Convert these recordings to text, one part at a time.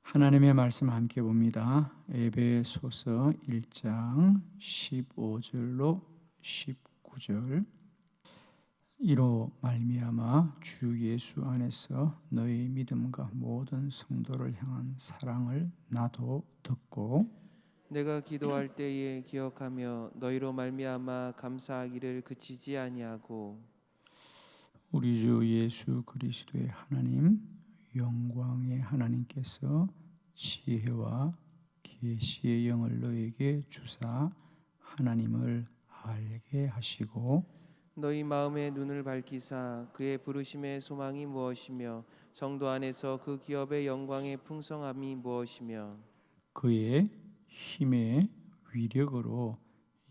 하나님의 말씀 함께 봅니다. 에베소서 1장 15절로 19절. 이로 말미암아 주 예수 안에서 너희 믿음과 모든 성도를 향한 사랑을 나도 듣고 내가 기도할 때에 기억하며 너희로 말미암아 감사하기를 그치지 아니하고 우리 주 예수 그리스도의 하나님, 영광의 하나님께서 지혜와 계시의 영을 너에게 주사 하나님을 알게 하시고 너희 마음의 눈을 밝히사 그의 부르심의 소망이 무엇이며 성도 안에서 그 기업의 영광의 풍성함이 무엇이며 그의 힘의 위력으로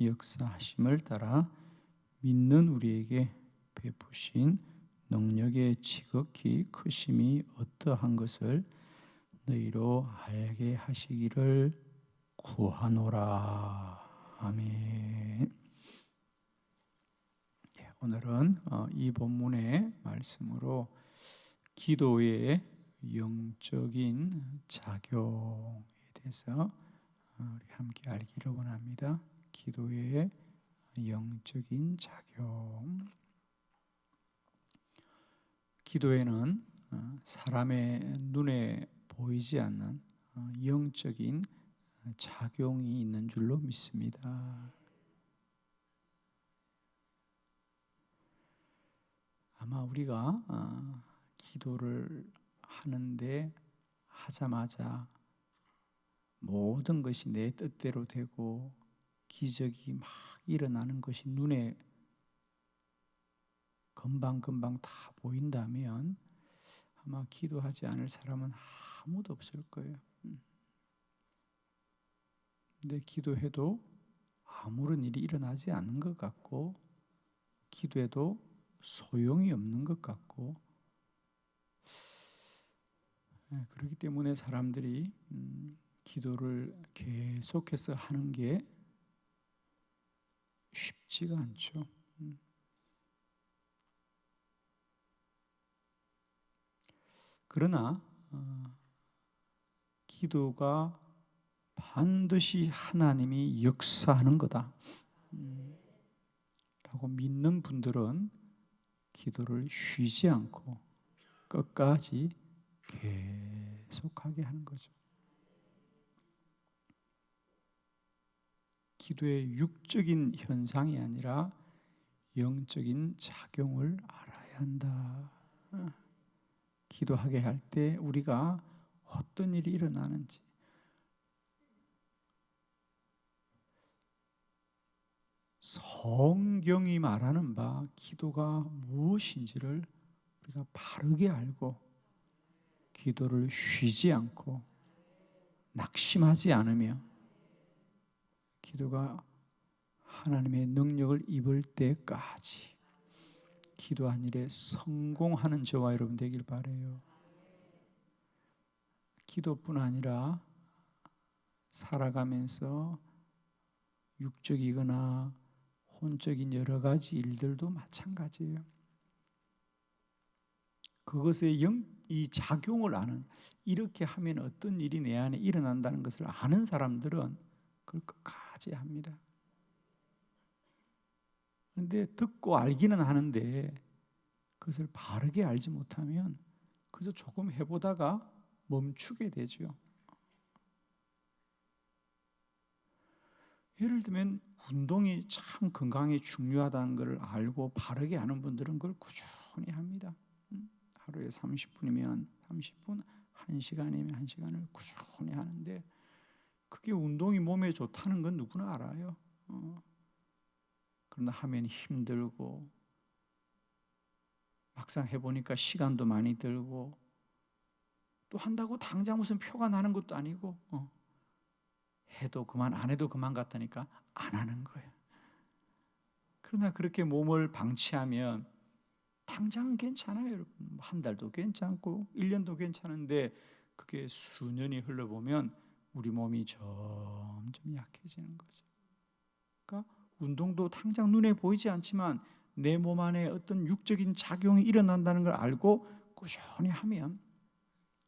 역사하심을 따라 믿는 우리에게 베푸신 능력의 지극히 크심이 어떠한 것을 너희로 알게 하시기를 구하노라. 아멘. 오늘은 이 본문의 말씀으로 기도의 영적인 작용에 대해서 우리 함께 알기를 원합니다. 기도의 영적인 작용. 기도에는 사람의 눈에 보이지 않는 영적인 작용이 있는 줄로 믿습니다. 아마 우리가 기도를 하자마자 모든 것이 내 뜻대로 되고 기적이 막 일어나는 것이 눈에 금방금방 다 보인다면 아마 기도하지 않을 사람은 아무도 없을 거예요. 근데 기도해도 아무런 일이 일어나지 않는 것 같고 기도해도 소용이 없는 것 같고 그렇기 때문에 사람들이 기도를 계속해서 하는 게 쉽지가 않죠. 그러나 기도가 반드시 하나님이 역사하는 거다 라고 믿는 분들은 기도를 쉬지 않고 끝까지 계속하게 하는 거죠. 기도의 육적인 현상이 아니라 영적인 작용을 알아야 한다. 기도하게 할 때 우리가 어떤 일이 일어나는지 성경이 말하는 바 기도가 무엇인지를 우리가 바르게 알고 기도를 쉬지 않고 낙심하지 않으며 기도가 하나님의 능력을 입을 때까지 기도한 일에 성공하는 저와 여러분 되길 바라요. 기도뿐 아니라 살아가면서 육적이거나 혼적인 여러 가지 일들도 마찬가지예요. 그것의 이 작용을 아는, 이렇게 하면 어떤 일이 내 안에 일어난다는 것을 아는 사람들은 그걸 끝까지 합니다. 그런데 듣고 알기는 하는데 그것을 바르게 알지 못하면 그래서 조금 해보다가 멈추게 되죠. 예를 들면 운동이 참 건강에 중요하다는 것을 알고 바르게 아는 분들은 그걸 꾸준히 합니다. 하루에 30분이면 30분, 1시간이면 1시간을 꾸준히 하는데 그게 운동이 몸에 좋다는 건 누구나 알아요. 그러나 하면 힘들고 막상 해보니까 시간도 많이 들고 또 한다고 당장 무슨 표가 나는 것도 아니고 해도 그만 안 해도 그만 같다니까 안 하는 거예요. 그러나 그렇게 몸을 방치하면 당장은 괜찮아요. 여러분. 한 달도 괜찮고 1년도 괜찮은데 그게 수년이 흘러보면 우리 몸이 점점 약해지는 거죠. 그러니까 운동도 당장 눈에 보이지 않지만 내 몸 안에 어떤 육적인 작용이 일어난다는 걸 알고 꾸준히 하면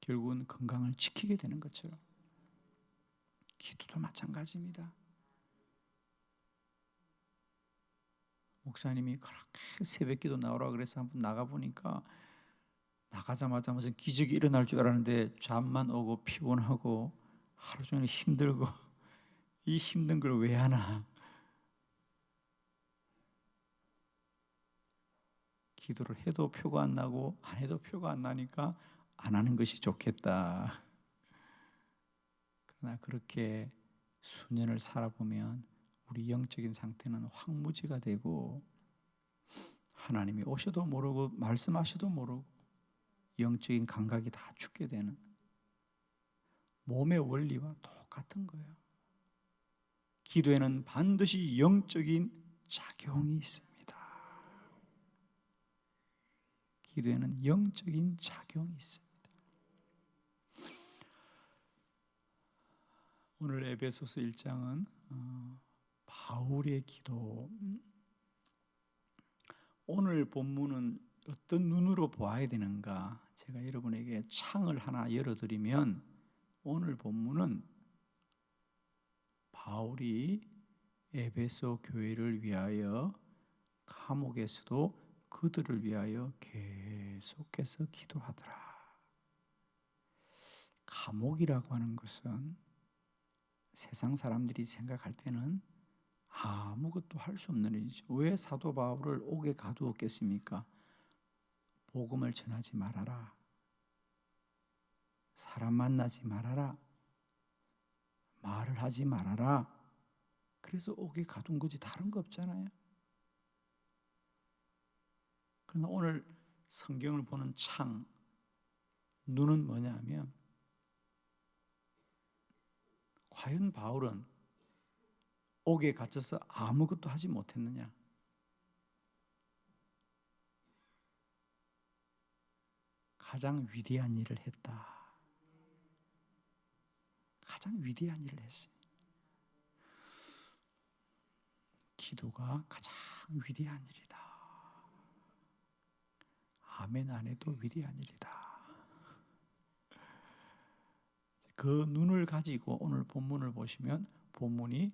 결국은 건강을 지키게 되는 것처럼 기도도 마찬가지입니다. 목사님이 그렇게 새벽기도 나오라 그래서 한번 나가보니까 나가자마자 무슨 기적이 일어날 줄 알았는데 잠만 오고 피곤하고 하루 종일 힘들고 이 힘든 걸 왜 하나. 기도를 해도 표가 안 나고 안 해도 표가 안 나니까 안 하는 것이 좋겠다. 그러나 그렇게 수년을 살아보면 우리 영적인 상태는 황무지가 되고 하나님이 오셔도 모르고 말씀하셔도 모르고 영적인 감각이 다 죽게 되는 몸의 원리와 똑같은 거예요. 기도에는 반드시 영적인 작용이 있습니다. 기도에는 영적인 작용이 있습니다. 오늘 에베소서 1장은 바울의 기도. 오늘 본문은 어떤 눈으로 보아야 되는가? 제가 여러분에게 창을 하나 열어드리면 오늘 본문은 바울이 에베소 교회를 위하여 감옥에서도 그들을 위하여 계속해서 기도하더라. 감옥이라고 하는 것은 세상 사람들이 생각할 때는 아무것도 할 수 없는 일이죠. 왜 사도 바울을 옥에 가두었겠습니까? 복음을 전하지 말아라. 사람 만나지 말아라. 말을 하지 말아라. 그래서 옥에 가둔 거지 다른 거 없잖아요. 그러나 오늘 성경을 보는 창, 눈은 뭐냐면 과연 바울은 옥에 갇혀서 아무것도 하지 못했느냐? 가장 위대한 일을 했다. 가장 위대한 일을 했어요. 기도가 가장 위대한 일이다. 아멘 안 해도 위대한 일이다. 그 눈을 가지고 오늘 본문을 보시면 본문이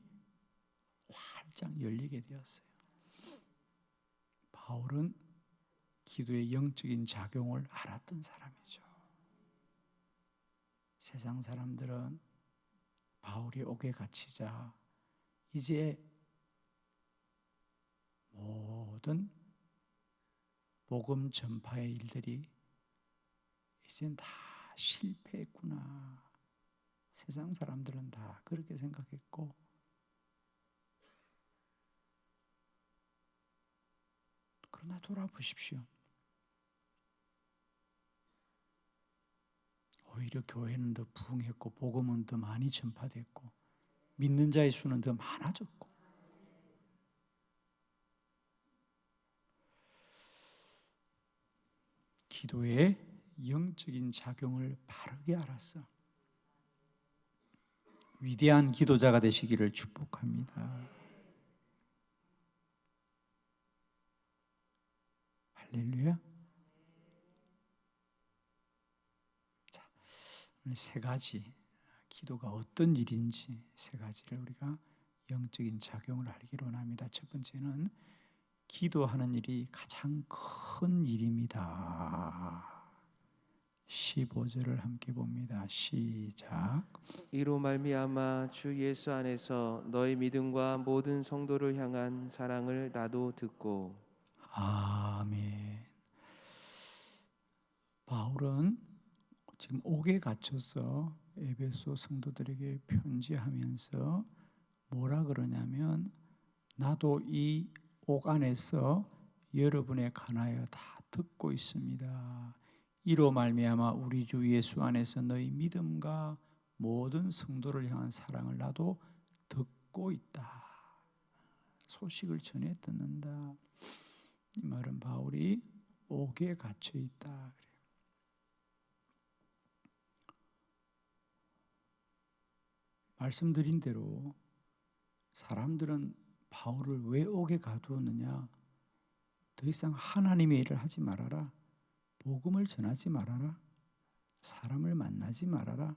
활짝 열리게 되었어요. 바울은 기도의 영적인 작용을 알았던 사람이죠. 세상 사람들은 바울이 옥에 갇히자 이제 모든 복음 전파의 일들이 이젠 다 실패했구나. 세상 사람들은 다 그렇게 생각했고 그러나 돌아보십시오. 오히려 교회는 더 부흥했고 복음은 더 많이 전파됐고 믿는 자의 수는 더 많아졌고 기도의 영적인 작용을 바르게 알았어. 위대한 기도자가 되시기를 축복합니다. 할렐루야. 자, 오늘 세 가지 기도가 어떤 일인지 세 가지를 우리가 영적인 작용을 알기로 합니다. 첫 번째는 기도하는 일이 가장 큰 일입니다. 15절을 함께 봅니다. 시작. 이로 말미암아 주 예수 안에서 너희 믿음과 모든 성도를 향한 사랑을 나도 듣고. 아멘. 바울은 지금 옥에 갇혀서 에베소 성도들에게 편지하면서 뭐라 그러냐면 나도 이 옥 안에서 여러분의 간하여 다 듣고 있습니다. 이로 말미암아 우리 주 예수 안에서 너희 믿음과 모든 성도를 향한 사랑을 나도 듣고 있다. 소식을 전해 듣는다. 이 말은 바울이 옥에 갇혀 있다. 말씀드린 대로 사람들은 바울을 왜 옥에 가두었느냐? 더 이상 하나님의 일을 하지 말아라. 복음을 전하지 말아라. 사람을 만나지 말아라.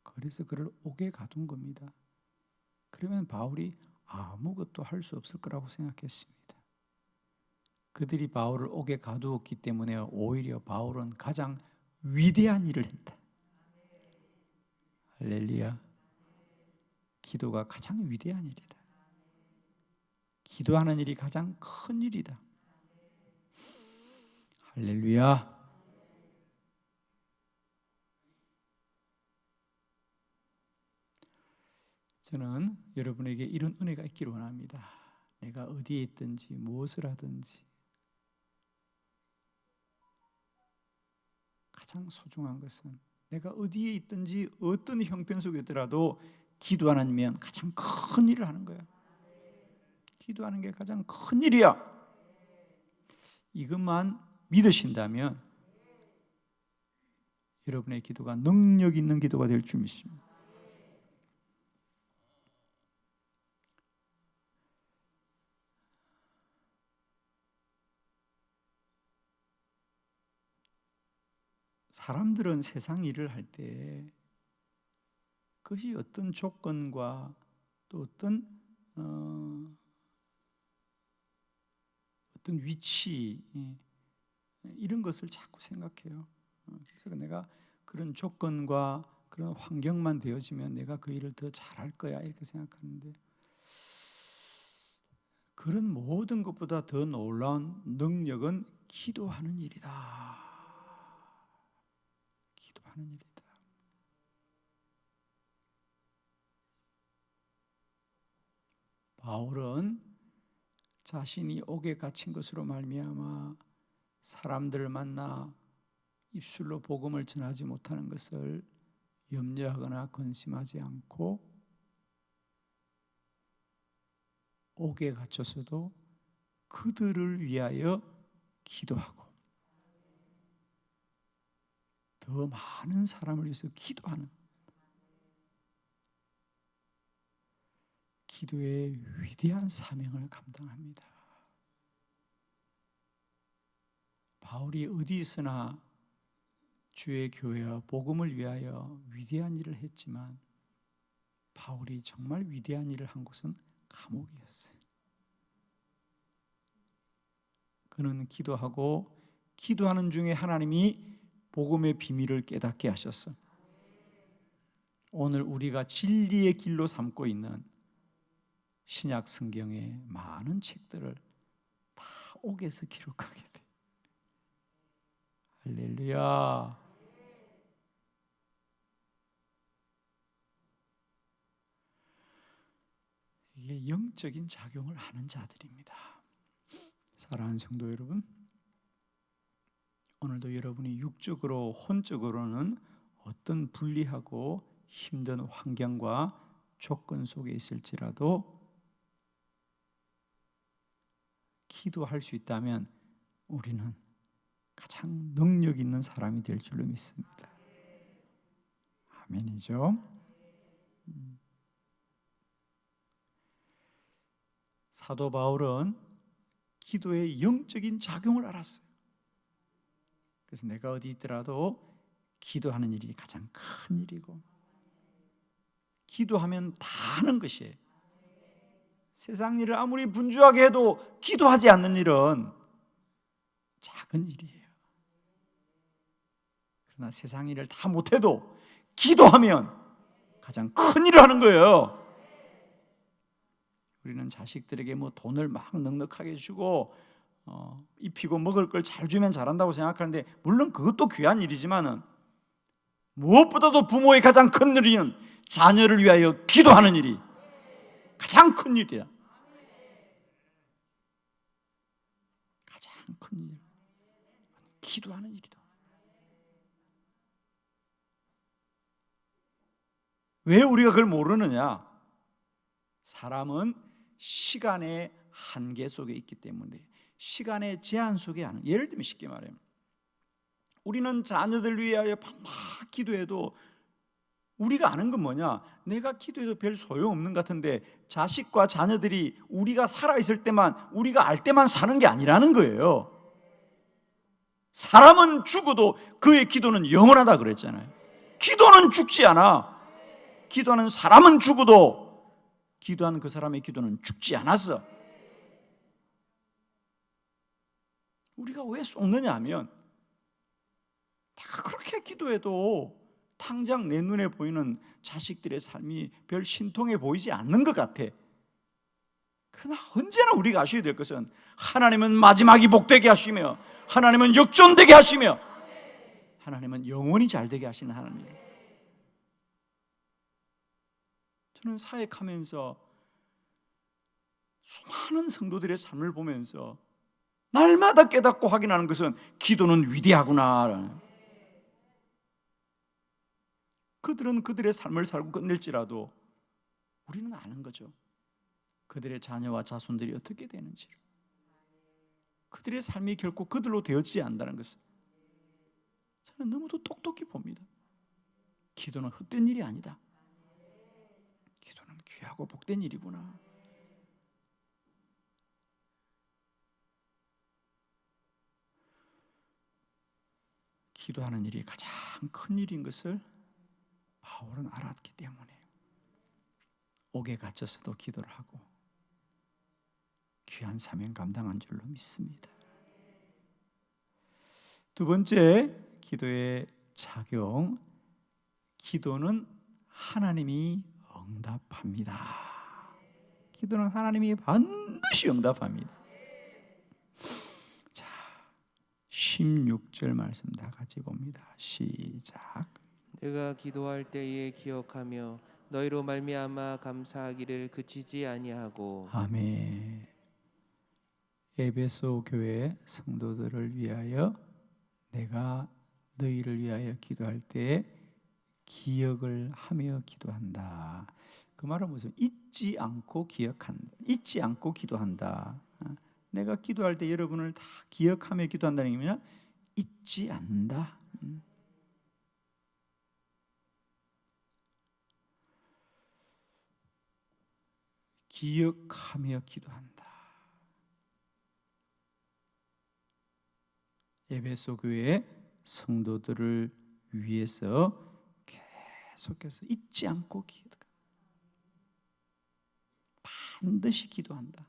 그래서 그를 옥에 가둔 겁니다. 그러면 바울이 아무것도 할 수 없을 거라고 생각했습니다. 그들이 바울을 옥에 가두었기 때문에 오히려 바울은 가장 위대한 일을 했다. 할렐루야. 기도가 가장 위대한 일이다. 기도하는 일이 가장 큰 일이다. 할렐루야. 저는 여러분에게 이런 은혜가 있기를 원합니다. 내가 어디에 있든지 무엇을 하든지 가장 소중한 것은 내가 어디에 있든지 어떤 형편 속에 있더라도 기도하는 면 가장 큰 일을 하는 거야. 기도하는 게 가장 큰 일이야. 이것만 믿으신다면 여러분의 기도가 능력 있는 기도가 될 줄 믿습니다. 사람들은 세상 일을 할 때 그것이 어떤 조건과 또 어떤 위치 이런 것을 자꾸 생각해요. 그래서 내가 그런 조건과 그런 환경만 되어지면 내가 그 일을 더 잘할 거야 이렇게 생각하는데 그런 모든 것보다 더 놀라운 능력은 기도하는 일이다. 기도하는 일이다. 바울은 자신이 옥에 갇힌 것으로 말미암아 사람들을 만나 입술로 복음을 전하지 못하는 것을 염려하거나 근심하지 않고 옥에 갇혀서도 그들을 위하여 기도하고 더 많은 사람을 위해서 기도하는 기도의 위대한 사명을 감당합니다. 바울이 어디 있으나 주의 교회와 복음을 위하여 위대한 일을 했지만 바울이 정말 위대한 일을 한 곳은 감옥이었어요. 그는 기도하고 기도하는 중에 하나님이 복음의 비밀을 깨닫게 하셨어. 오늘 우리가 진리의 길로 삼고 있는 신약 성경의 많은 책들을 다 옥에서 기록하게 돼. 할렐루야. 이게 영적인 작용을 하는 자들입니다. 사랑하는 성도 여러분, 오늘도 여러분이 육적으로 혼적으로는 어떤 불리하고 힘든 환경과 조건 속에 있을지라도 기도할 수 있다면 우리는 가장 능력 있는 사람이 될 줄로 믿습니다. 아멘이죠. 사도 바울은 기도의 영적인 작용을 알았어요. 그래서 내가 어디 있더라도 기도하는 일이 가장 큰 일이고 기도하면 다 하는 것이에요. 세상 일을 아무리 분주하게 해도 기도하지 않는 일은 작은 일이에요. 그러나 세상 일을 다 못해도 기도하면 가장 큰 일을 하는 거예요. 우리는 자식들에게 뭐 돈을 막 넉넉하게 주고 입히고 먹을 걸 잘 주면 잘한다고 생각하는데 물론 그것도 귀한 일이지만은 무엇보다도 부모의 가장 큰 일은 자녀를 위하여 기도하는 일이 가장 큰 일이야. 가장 큰 일. 기도하는 일이다. 왜 우리가 그걸 모르느냐? 사람은 시간의 한계 속에 있기 때문에 시간의 제한 속에 하는. 예를 들면 쉽게 말하면 우리는 자녀들 위하여 밤낮 기도해도 우리가 아는 건 뭐냐? 내가 기도해도 별 소용없는 것 같은데 자식과 자녀들이 우리가 살아있을 때만 우리가 알 때만 사는 게 아니라는 거예요. 사람은 죽어도 그의 기도는 영원하다 그랬잖아요. 기도는 죽지 않아. 기도하는 사람은 죽어도 기도한 그 사람의 기도는 죽지 않았어. 우리가 왜 속느냐 하면 다 그렇게 기도해도 당장 내 눈에 보이는 자식들의 삶이 별 신통해 보이지 않는 것 같아. 그러나 언제나 우리가 아셔야 될 것은 하나님은 마지막이 복되게 하시며 하나님은 역전되게 하시며 하나님은 영원히 잘되게 하시는 하나님이에요. 저는 사역하면서 수많은 성도들의 삶을 보면서 날마다 깨닫고 확인하는 것은 기도는 위대하구나. 그들은 그들의 삶을 살고 끝낼지라도 우리는 아는 거죠. 그들의 자녀와 자손들이 어떻게 되는지를. 그들의 삶이 결코 그들로 되어지지 않는다는 것을 저는 너무도 똑똑히 봅니다. 기도는 헛된 일이 아니다. 기도는 귀하고 복된 일이구나. 기도하는 일이 가장 큰 일인 것을 바울은 알았기 때문에 옥에 갇혀서도 기도를 하고 귀한 사명 감당한 줄로 믿습니다. 두 번째 기도의 작용, 기도는 하나님이 응답합니다. 기도는 하나님이 반드시 응답합니다. 자, 16절 말씀 다 같이 봅니다. 시작. 내가 기도할 때에 기억하며 너희로 말미암아 감사하기를 그치지 아니하고. 아멘. 에베소 교회 성도들을 위하여 내가 너희를 위하여 기도할 때에 기억을 하며 기도한다. 그 말은 무슨? 잊지 않고 기억한다. 잊지 않고 기도한다. 내가 기도할 때 여러분을 다 기억하며 기도한다는 게 뭐냐? 잊지 않는다. 기억하며 기도한다. 에베소 교회 성도들을 위해서 계속해서 잊지 않고 반드시 기도한다.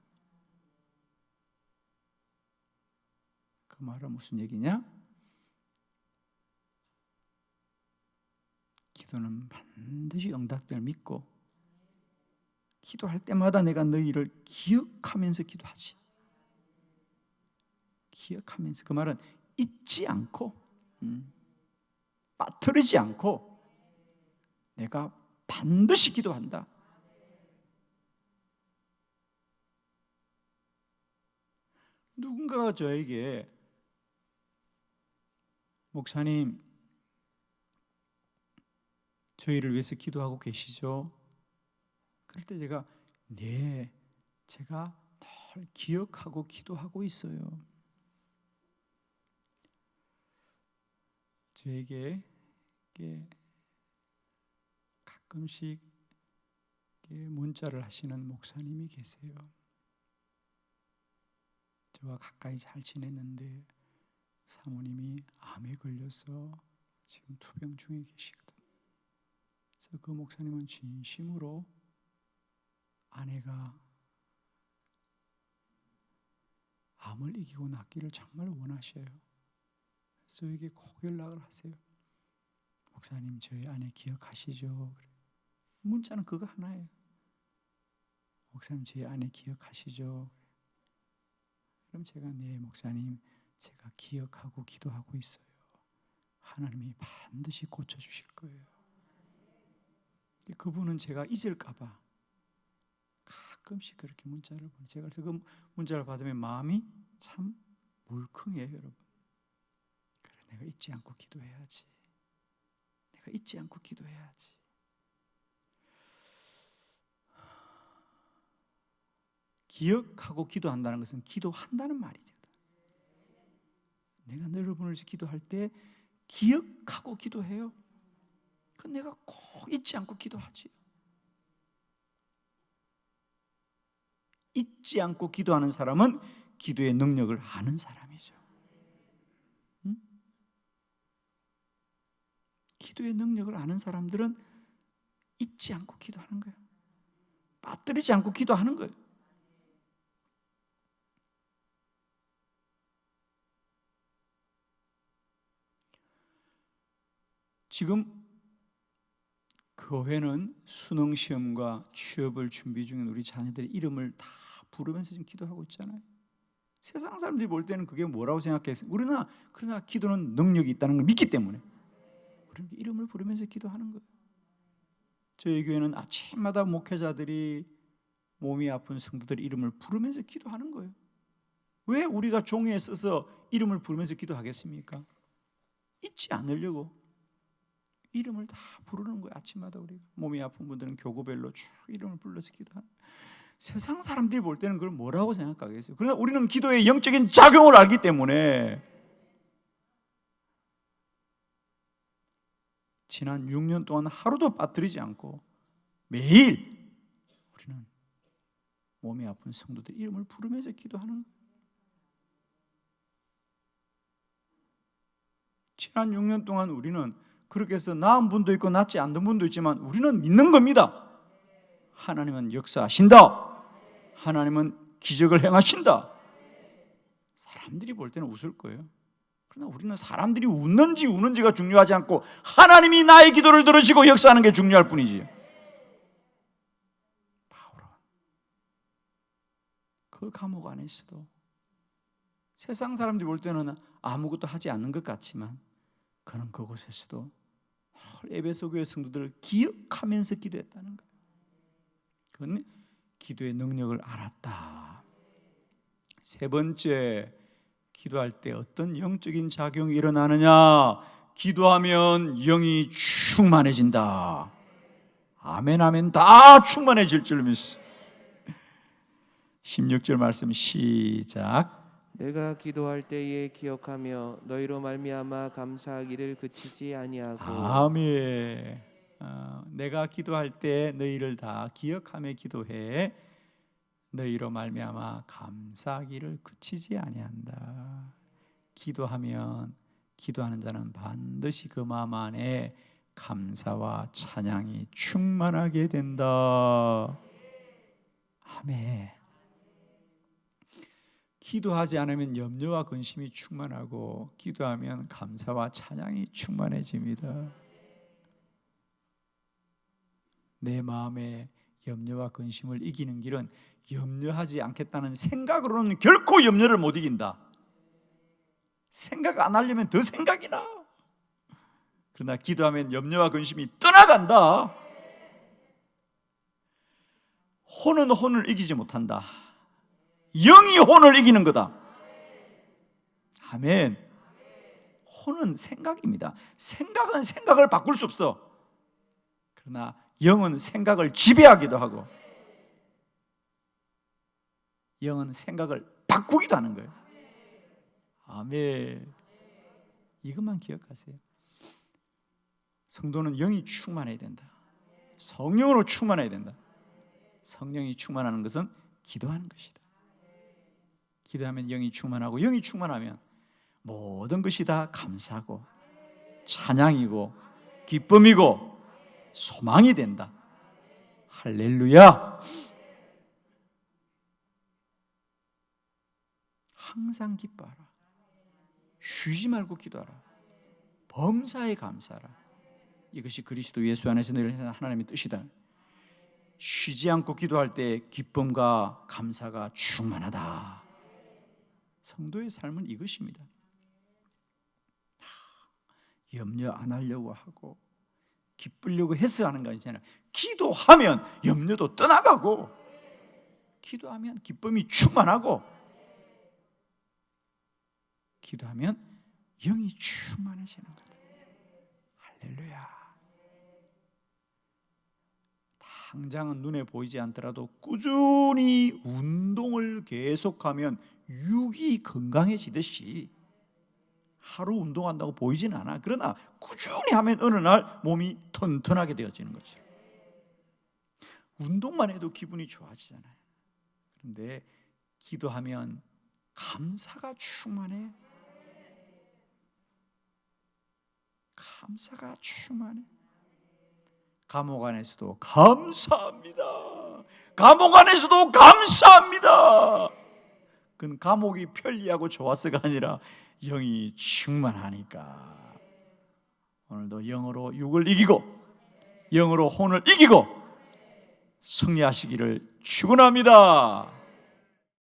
그 말은 무슨 얘기냐? 기도는 반드시 응답됨을 믿고 기도할 때마다 내가 너희를 기억하면서 기도하지. 기억하면서, 그 말은 잊지 않고 빠뜨리지 않고 내가 반드시 기도한다. 누군가가 저에게 목사님, 저희를 위해서 기도하고 계시죠? 그럴 때 제가 네, 제가 늘 기억하고 기도하고 있어요. 저에게 가끔씩 문자를 하시는 목사님이 계세요. 저와 가까이 잘 지냈는데 사모님이 암에 걸려서 지금 투병 중에 계시거든. 그래서 그 목사님은 진심으로 아내가 암을 이기고 낫기를 정말 원하셔요. 저에게 꼭 연락을 하세요. 목사님, 저희 아내 기억하시죠? 문자는 그거 하나예요. 목사님, 저희 아내 기억하시죠? 그럼 제가 네, 목사님, 제가 기억하고 기도하고 있어요. 하나님이 반드시 고쳐주실 거예요. 그분은 제가 잊을까 봐 가끔씩 그렇게 문자를 보내요. 제가 그래서 그 문자를 받으면 마음이 참 물컹해요, 여러분. 그래, 내가 잊지 않고 기도해야지. 내가 잊지 않고 기도해야지. 기억하고 기도한다는 것은 기도한다는 말이죠. 내가 여러분을 기도할 때 기억하고 기도해요. 그 내가 꼭 잊지 않고 기도하지. 잊지 않고 기도하는 사람은 기도의 능력을 아는 사람이죠. 응? 기도의 능력을 아는 사람들은 잊지 않고 기도하는 거예요. 빠뜨리지 않고 기도하는 거예요. 지금 교회는 수능시험과 취업을 준비 중인 우리 자녀들의 이름을 다 부르면서 지금 기도하고 있잖아요. 세상 사람들이 볼 때는 그게 뭐라고 생각했어요? 그러나 기도는 능력이 있다는 걸 믿기 때문에 우리는 이름을 부르면서 기도하는 거예요. 저희 교회는 아침마다 목회자들이 몸이 아픈 성도들의 이름을 부르면서 기도하는 거예요. 왜 우리가 종이에 써서 이름을 부르면서 기도하겠습니까? 잊지 않으려고 이름을 다 부르는 거예요. 아침마다 우리가 몸이 아픈 분들은 교구별로 쭉 이름을 불러서 기도하는 거예요. 세상 사람들이 볼 때는 그걸 뭐라고 생각하겠어요? 그러나 우리는 기도의 영적인 작용을 알기 때문에 지난 6년 동안 하루도 빠뜨리지 않고 매일 우리는 몸이 아픈 성도들 이름을 부르면서 기도하는 거예요. 지난 6년 동안 우리는 그렇게 해서 나은 분도 있고 낫지 않는 분도 있지만 우리는 믿는 겁니다. 하나님은 역사하신다. 하나님은 기적을 행하신다. 사람들이 볼 때는 웃을 거예요. 그러나 우리는 사람들이 웃는지 우는지가 중요하지 않고 하나님이 나의 기도를 들으시고 역사하는 게 중요할 뿐이지. 바울은 그 감옥 안에 있어도 세상 사람들이 볼 때는 아무것도 하지 않는 것 같지만 그는 그곳에서도 에베소 교회 성도들을 기억하면서 기도했다는 거예요. 그건 기도의 능력을 알았다. 세 번째, 기도할 때 어떤 영적인 작용이 일어나느냐? 기도하면 영이 충만해진다. 아멘 아멘 다 충만해질 줄 믿습니다. 16절 말씀 시작. 내가 기도할 때에 기억하며 너희로 말미암아 감사하기를 그치지 아니하고. 아멘. 내가 기도할 때 너희를 다 기억하며 기도해. 너희로 말미암아 감사하기를 그치지 아니한다. 기도하면 기도하는 자는 반드시 그 마음 안에 감사와 찬양이 충만하게 된다. 아멘. 기도하지 않으면 염려와 근심이 충만하고 기도하면 감사와 찬양이 충만해집니다. 내 마음에 염려와 근심을 이기는 길은 염려하지 않겠다는 생각으로는 결코 염려를 못 이긴다. 생각 안 하려면 더 생각이 나. 그러나 기도하면 염려와 근심이 떠나간다. 혼은 혼을 이기지 못한다. 영이 혼을 이기는 거다. 아멘. 혼은 생각입니다. 생각은 생각을 바꿀 수 없어. 그러나 영은 생각을 지배하기도 하고 영은 생각을 바꾸기도 하는 거예요. 아멘. 이것만 기억하세요. 성도는 영이 충만해야 된다. 성령으로 충만해야 된다. 성령이 충만하는 것은 기도하는 것이다. 기도하면 영이 충만하고 영이 충만하면 모든 것이 다 감사하고 찬양이고 기쁨이고 소망이 된다. 할렐루야. 항상 기뻐하라. 쉬지 말고 기도하라. 범사에 감사하라. 이것이 그리스도 예수 안에서 늘 하나님의 뜻이다. 쉬지 않고 기도할 때 기쁨과 감사가 충만하다. 성도의 삶은 이것입니다. 염려 안 하려고 하고 기쁘려고 해서 하는 거 아니잖아요. 기도하면 염려도 떠나가고 기도하면 기쁨이 충만하고 기도하면 영이 충만해지는 거다. 할렐루야. 당장은 눈에 보이지 않더라도 꾸준히 운동을 계속하면 육이 건강해지듯이 하루 운동한다고 보이진 않아. 그러나 꾸준히 하면 어느 날 몸이 튼튼하게 되어지는 거죠. 운동만 해도 기분이 좋아지잖아요. 그런데 기도하면 감사가 충만해. 감사가 충만해. 감옥 안에서도 감사합니다. 감옥 안에서도 감사합니다. 그건 감옥이 편리하고 좋아서가 아니라 영이 충만하니까. 오늘도 영으로 육을 이기고 영으로 혼을 이기고 승리하시기를 축원합니다.